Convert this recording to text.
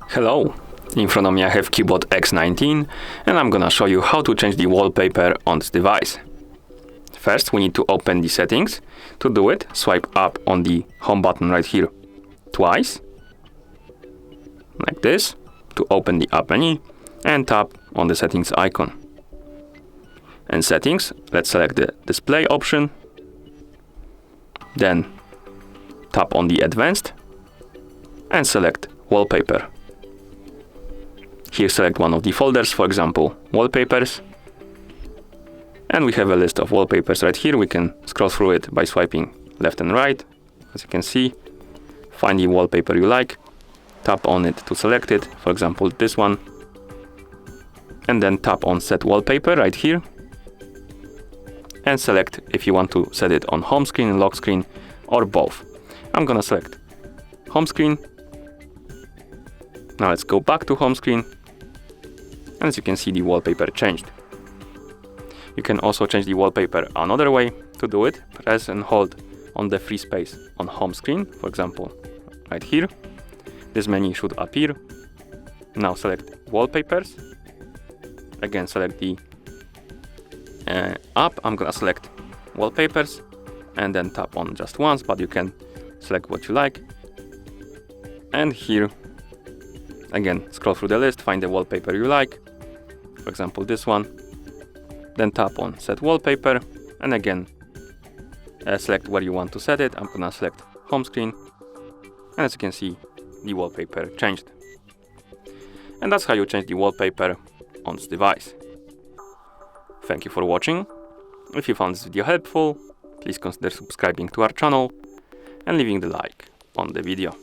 Hello, in front of me I have Cubot X19 and I'm gonna show you how to change the wallpaper on this device. First we need to open the settings. To do it, swipe up on the home button right here twice, like this, to open the app menu, and tap on the settings icon. In settings, let's select the display option, then tap on the advanced and select wallpaper. Here select one of the folders, for example, wallpapers. And we have a list of wallpapers right here. We can scroll through it by swiping left and right. As you can see, find the wallpaper you like, tap on it to select it, for example, this one. And then tap on set wallpaper right here. And select if you want to set it on home screen, lock screen, or both. I'm gonna select home screen. Now let's go back to home screen. And as you can see, the wallpaper changed. You can also change the wallpaper another way. To do it, press and hold on the free space on home screen, for example, right here. This menu should appear. Now select wallpapers. Again, select the app. I'm gonna select wallpapers and then tap on just once, but you can select what you like. And here, again, scroll through the list, find the wallpaper you like, for example this one, then tap on set wallpaper, and again select where you want to set it. I'm gonna select home screen, and as you can see, the wallpaper changed. And that's how you change the wallpaper on this device. Thank you for watching. If you found this video helpful, please consider subscribing to our channel and leaving the like on the video.